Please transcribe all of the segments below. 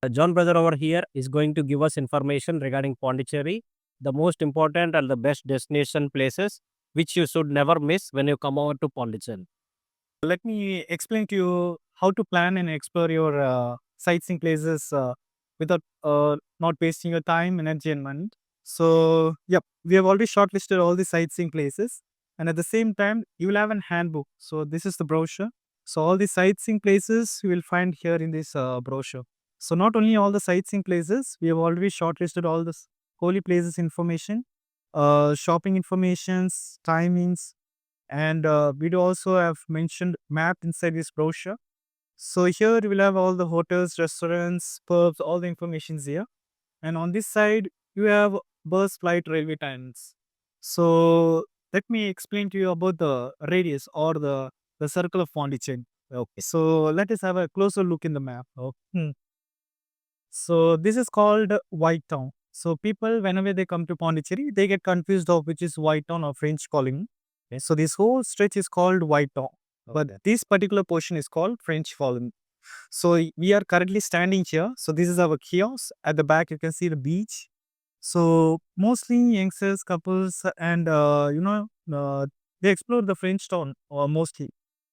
John brother over here is going to give us information regarding Pondicherry, the most important and the best destination places which you should never miss when you come over to Pondicherry. Let me explain to you how to plan and explore your sightseeing places without not wasting your time, energy, and money. So, yep, we have already shortlisted all the sightseeing places, and at the same time, you will have a handbook. So, this is the brochure. So, all the sightseeing places you will find here in this brochure. So, not only all the sightseeing places, we have already shortlisted all this holy places information, shopping informations, timings, and we do also have mentioned map inside this brochure. So here we'll have all the hotels, restaurants, pubs, all the informations here. And on this side, you have bus, flight, railway times. So let me explain to you about the radius or the circle of Pondicherry. Okay. So let us have a closer look in the map. Okay. So this is called White Town. So people, whenever they come to Pondicherry, they get confused of which is White Town or French colony. Okay. So this whole stretch is called White Town, but this particular portion is called French colony. So we are currently standing here. So this is our kiosk. At the back, you can see the beach. So mostly youngsters, couples, and they explore the French town mostly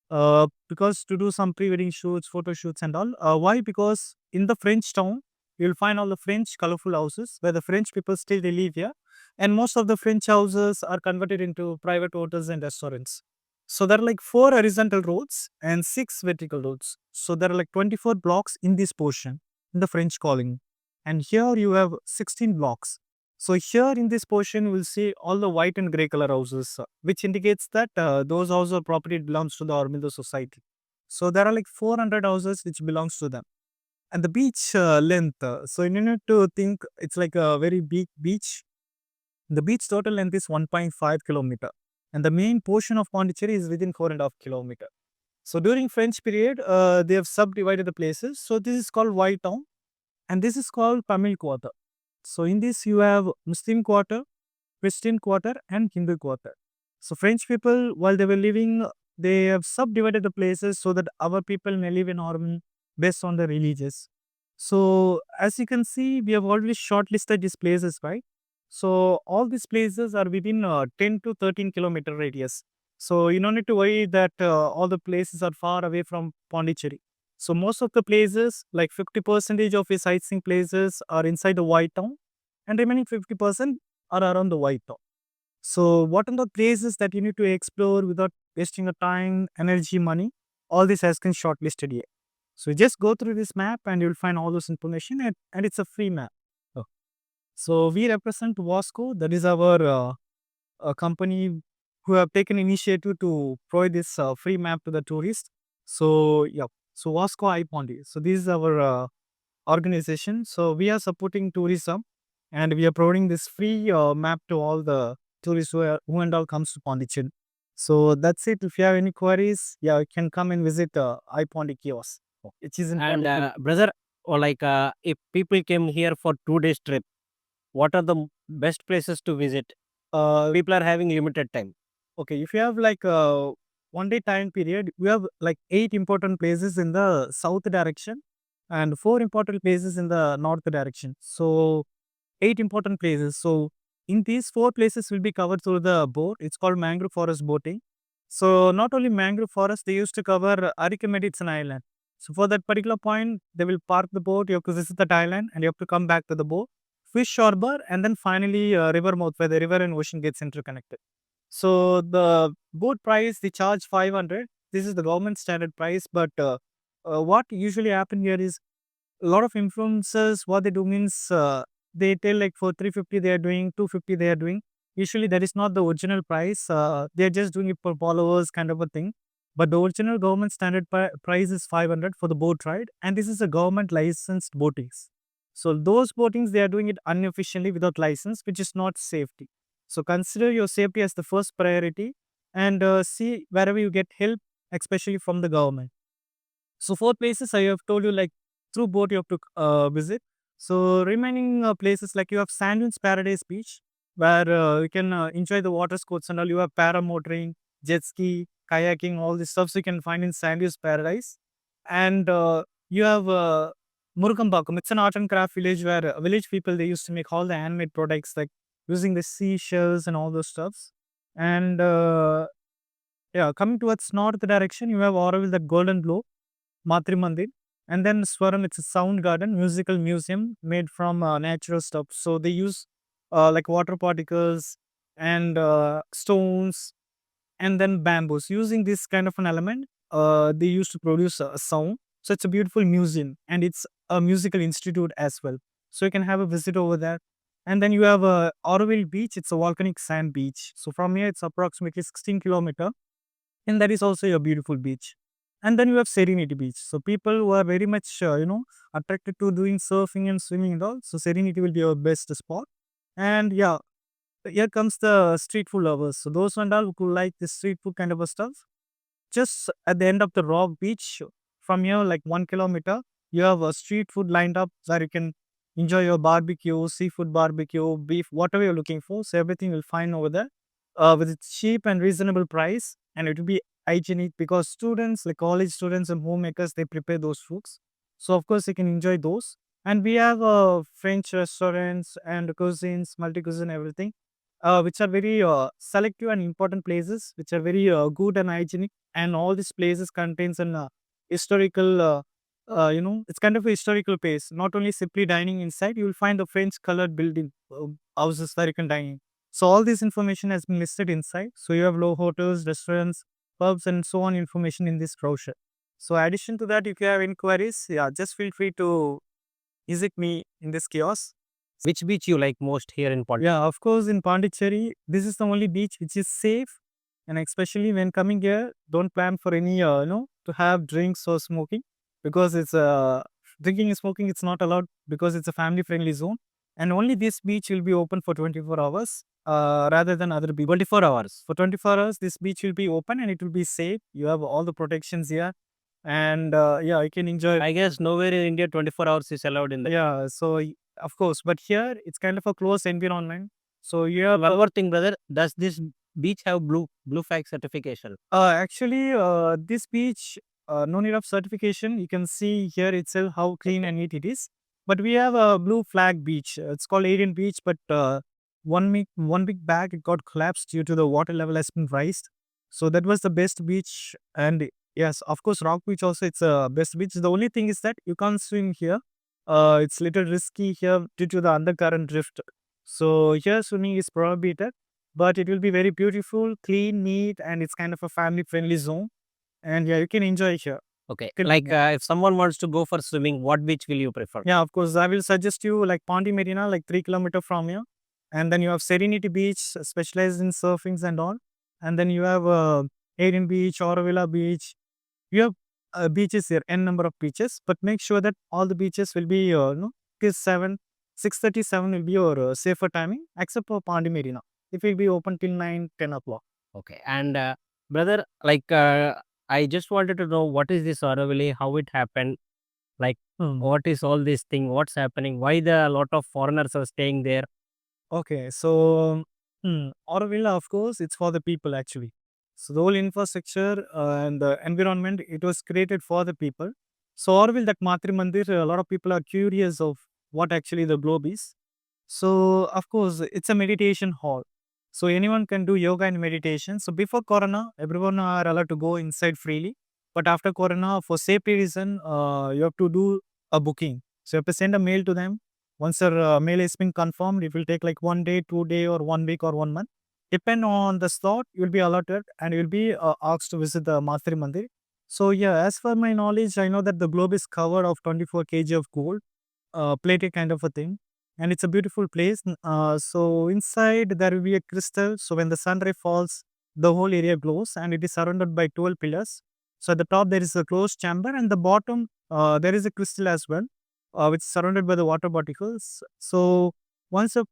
because to do some pre-wedding shoots, photo shoots, and all. Why? Because in the French town, you'll find all the French colorful houses where the French people still they live here, and most of the French houses are converted into private hotels and restaurants. So there are like four horizontal roads and six vertical roads. So there are like 24 blocks in this portion in the French colony, and here you have 16 blocks. So here in this portion, we'll see all the white and gray color houses, which indicates that those houses or property belongs to the Aurobindo society. So there are like 400 houses which belongs to them. And the beach length, so you need to think it's like a very big beach. The beach total length is 1.5 kilometer, and the main portion of Pondicherry is within 4.5 kilometer. So during French period, they have subdivided the places. So this is called White Town, and this is called Tamil Quarter. So in this you have Muslim quarter, Christian quarter, and Hindu quarter. So French people, while they were living, they have subdivided the places so that our people may live in harmony based on the religious. So as you can see, we have already shortlisted these places, right? So all these places are within 10 to 13-kilometer radius. So you don't need to worry that all the places are far away from Pondicherry. So most of the places, like 50% of the sightseeing places are inside the White Town, and remaining 50% are around the White Town. So what are the places that you need to explore without wasting your time, energy, money? All this has been shortlisted here. So you just go through this map and you'll find all those information, and it's a free map. Oh. So we represent Wasco. That is our company who have taken initiative to provide this free map to the tourists. So yeah, so Wasco I Pondy. So this is our organization. So we are supporting tourism, and we are providing this free map to all the tourists who and all comes to Pondicherry. So that's it. If you have any queries, yeah, you can come and visit iPondi kiosk. It is in And Pondicherry. brother, or if people came here for 2 days trip, what are the best places to visit? People are having limited time. Okay, if you have like a 1 day time period, we have like 8 important places in the south direction and 4 important places in the north direction. So 8 important places. So in these 4 places will be covered through the boat. It's called mangrove forest boating. So not only mangrove forest, they used to cover Archimedes Island. So for that particular point, they will park the boat. You have to visit the island and you have to come back to the boat, fish harbor, and then finally river mouth where the river and ocean gets interconnected. So the boat price they charge 500. This is the government standard price, but what usually happen here is a lot of influencers. What they do means they tell like for 350 they are doing 250 they are doing. Usually that is not the original price. They are just doing it for followers kind of a thing. But the original government standard price is 500 for the boat ride, and this is a government licensed boatings. So those boatings they are doing it unofficially without license, which is not safety. So consider your safety as the first priority, and see wherever you get help, especially from the government. So 4 places I have told you like through boat you have to visit. So remaining places like you have Sand Dunes Paradise Beach where you can enjoy the water sports and all. You have paramotoring, jet ski, kayaking, all this stuff so you can find in Sand Dunes Paradise. And you have Murukambakam. It's an art and craft village where village people they used to make all the handmade products like using the seashells and all those stuffs. And yeah, coming towards north direction, you have Auroville, the Golden Globe, Matri Mandir, and then Swaram. It's a sound garden, musical museum made from natural stuff. So they use like water particles and stones and then bamboos. Using this kind of an element, they used to produce a sound. So it's a beautiful museum and it's a musical institute as well. So you can have a visit over there. And then you have Auroville Beach. It's a volcanic sand beach. So from here, it's approximately 16 kilometer, and that is also a beautiful beach. And then you have Serenity Beach. So people who are very much attracted to doing surfing and swimming and all. So Serenity will be your best spot. And yeah, here comes the street food lovers. So those and all who like the street food kind of a stuff, just at the end of the Rock Beach, from here, like 1 kilometer, you have a street food lined up where you can enjoy your barbecue, seafood barbecue, beef, whatever you're looking for. So everything you'll find over there with its cheap and reasonable price, and it will be hygienic because students, like college students and homemakers, they prepare those foods. So of course you can enjoy those. And we have French restaurants and cuisines, multi cuisine, everything, which are very selective and important places, which are very good and hygienic. And all these places contains an historical it's kind of a historical place. Not only simply dining inside, you will find the French colored building houses where you can dine in. So all this information has been listed inside. So you have low hotels, restaurants, pubs, and so on information in this brochure. So addition to that, if you have inquiries, yeah, just feel free to visit me in this kiosk. Which beach you like most here in Pondicherry? Yeah, of course, in Pondicherry, this is the only beach which is safe. And especially when coming here, don't plan for any, to have drinks or smoking, because it's drinking and smoking, it's not allowed because it's a family friendly zone. And only this beach will be open for 24 hours rather than other beach. 24 hours. For 24 hours, this beach will be open and it will be safe. You have all the protections here. And yeah, you can enjoy. I guess nowhere in India 24 hours is allowed in the. Yeah, so of course, but here it's kind of a closed environment. So you have One more thing, brother. Does this beach have blue flag certification? actually this beach, no need of certification. You can see here itself how clean and neat it is. But we have a blue flag beach. It's called Arian Beach, but one week back it got collapsed due to the water level has been raised. So that was the best beach. And yes, of course, Rock Beach also it's a best beach. The only thing is that you can't swim here. It's little risky here due to the undercurrent drift. So here swimming is prohibited, but it will be very beautiful, clean, neat, and it's kind of a family friendly zone. And yeah, you can enjoy here. Okay. Can- Like if someone wants to go for swimming, what beach will you prefer? Yeah, of course, I will suggest you like Pondy Marina, like 3 kilometer from here. And then you have Serenity Beach, specialized in surfings and all. And then you have Aden Beach, Aurovilla Beach. You have beaches here, n number of beaches, but make sure that all the beaches will be, is 6:37 will be your safer timing, except for Pondy Marina. It will be open till 9, 10 o'clock. Okay. And brother, like I just wanted to know what is this Auroville, how it happened, like what is all this thing, what's happening, why the lot of foreigners are staying there. Okay, so Aurovilla, of course, it's for the people actually. So the whole infrastructure and the environment, it was created for the people. So Auroville, that Matri Mandir, a lot of people are curious of what actually the globe is. So of course, it's a meditation hall. So anyone can do yoga and meditation. So before Corona, everyone are allowed to go inside freely. But after Corona, for safety reason, you have to do a booking. So you have to send a mail to them. Once your mail has been confirmed, it will take like 1 day, 2 day, or 1 week or 1 month. Depend on the slot, you will be allotted and you will be asked to visit the Matri Mandir. So yeah, as per my knowledge, I know that the globe is covered of 24 kg of gold, plated kind of a thing, and it's a beautiful place. So inside there will be a crystal. So when the sun ray falls, the whole area glows, and it is surrounded by 12 pillars. So at the top there is a closed chamber, and the bottom there is a crystal as well, which is surrounded by the water particles. So once you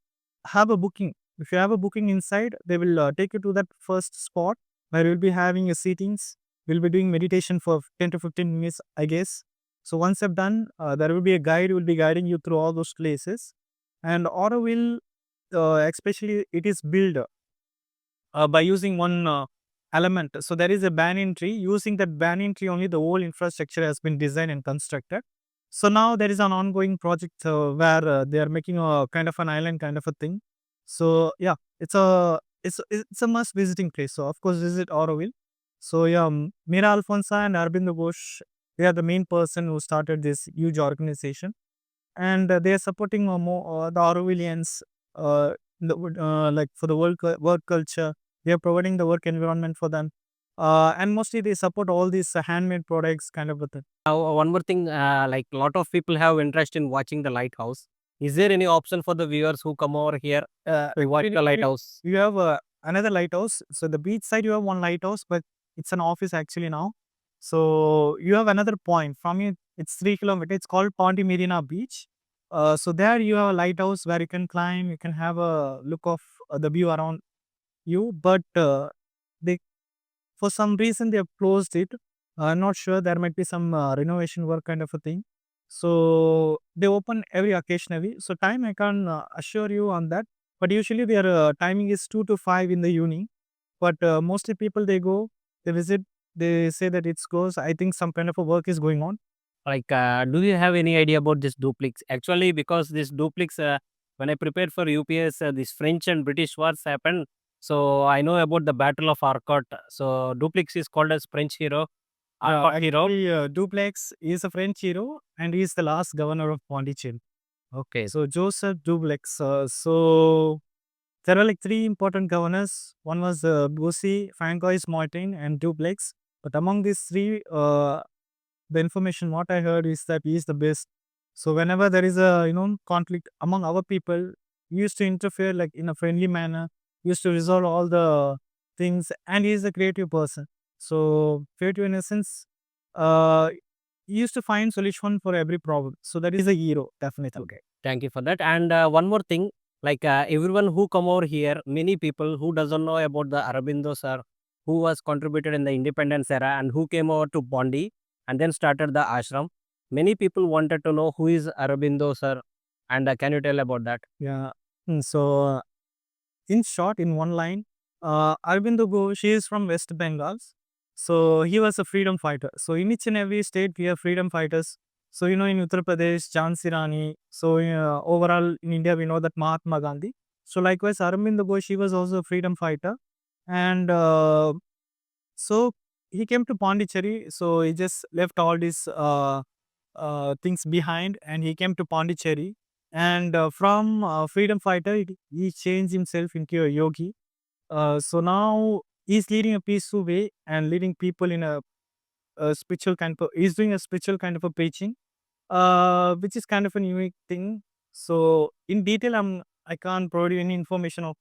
have a booking, if you have a booking inside, they will take you to that first spot where you'll be having a seatings. We'll be doing meditation for 10 to 15 minutes, I guess. So once you've done, there will be a guide who will be guiding you through all those places. And Auroville, especially, it is built by using one element. So there is a banyan tree. Using that banyan tree only, the whole infrastructure has been designed and constructed. So now there is an ongoing project where they are making a kind of an island kind of a thing. So yeah, it's a must visiting place. So of course visit Auroville. So yeah, Mira Alfonso and Aurobindo Ghosh, they are the main person who started this huge organization, and they are supporting more the Aurovillians, like for the work culture. They are providing the work environment for them, and mostly they support all these handmade products kind of a thing. One more thing, like a lot of people have interest in watching the lighthouse. Is there any option for the viewers who come over here to watch Actually, the lighthouse? you have another lighthouse. So the beach side, you have one lighthouse, but it's an office actually now. So you have another point from it. It's 3 kilometers. It's called Pondy Marina Beach. So there you have a lighthouse where you can climb. You can have a look of the view around you. But they for some reason they have closed it. I'm not sure. There might be some renovation work kind of a thing. So they open every occasionally. So time I can assure you on that. But usually their timing is 2 to 5 in the evening. But mostly people they go, they visit, they say that it's goes. I think some kind of a work is going on. Like, do you have any idea about this duplex? Actually, because this duplex, when I prepared for UPS, this French and British wars happened. So I know about the Battle of Arcot. So duplex is called as French hero, Arcot hero. Actually, Duplex is a French hero and he is the last governor of Pondicherry. Okay. So Joseph Duplex. So there are like three important governors. One was Bussy, Francois Martin, and Duplex. But among these three, the information what I heard is that he is the best. So whenever there is a conflict among our people, he used to interfere like in a friendly manner. He used to resolve all the things, and he is a creative person. So creative in a sense, uh, he used to find solution for every problem. So that is a hero, definitely. Okay. Thank you for that. And one more thing, like everyone who come over here, many people who doesn't know about the Aurobindo sir, who was contributed in the independence era and who came over to Bondi and then started the ashram. Many people wanted to know who is Aurobindo sir, and can you tell about that? Yeah. So in short, in one line, Aurobindo Ghosh, he is from West Bengal. So he was a freedom fighter. So in each and every state, we have freedom fighters. So in Uttar Pradesh, Jhansi Rani. So overall in India, we know that Mahatma Gandhi. So likewise, Aurobindo Ghosh, he was also a freedom fighter, and so he came to Pondicherry. So he just left all these things behind, and he came to Pondicherry. And from freedom fighter, he changed himself into a yogi. So now he's leading a peaceful way and leading people in a spiritual kind of. He's doing a spiritual kind of a preaching, which is kind of a unique thing. So in detail, I can't provide you any information of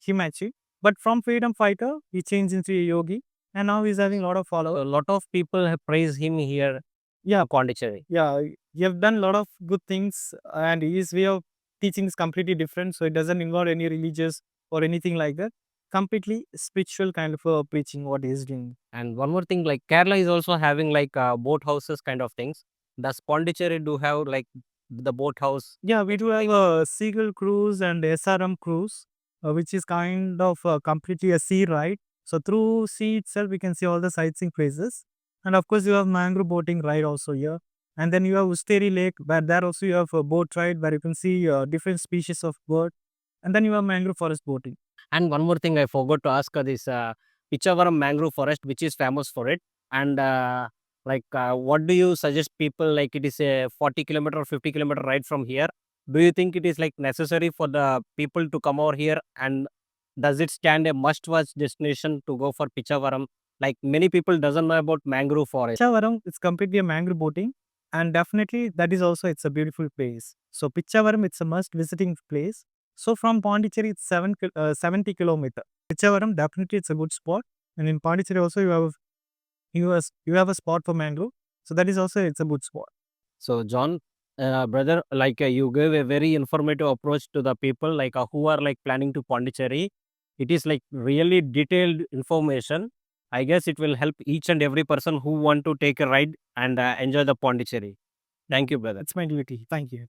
him actually. But from freedom fighter, he changed into a yogi, and now he's having a lot of followers. A lot of people have praised him here, Yeah, Pondicherry. yeah, you have done a lot of good things, and his way of teaching is completely different. So it doesn't involve any religious or anything like that. Completely spiritual kind of preaching what he's doing. And one more thing, like Kerala is also having like boat houses kind of things. Does Pondicherry do have like the boat house? Yeah, we do have a Seagull cruise and SRM cruise, which is kind of completely a sea ride. So through sea itself, we can see all the sightseeing places. And of course, you have mangrove boating ride also here. And then you have Usteri Lake, where there also you have a boat ride where you can see different species of bird. And then you have mangrove forest boating. And one more thing I forgot to ask this Pichavaram mangrove forest, which is famous for it. And what do you suggest people, like it is a 40-kilometer or 50-kilometer ride from here? Do you think it is like necessary for the people to come over here? And does it stand a must-watch destination to go for Pichavaram? Like many people doesn't know about mangrove forest. Pichavaram, it's completely a mangrove boating. And definitely that is also, it's a beautiful place. So Pichavaram, it's a must visiting place. So from Pondicherry, it's 70 kilometer. Pichavaram, definitely it's a good spot. And in Pondicherry also you have a spot for mangrove. So that is also, it's a good spot. So, John, brother, like you gave a very informative approach to the people like who are like planning to Pondicherry. It is like really detailed information. I guess it will help each and every person who want to take a ride and enjoy the Pondicherry. Thank you, brother. It's my duty. Thank you.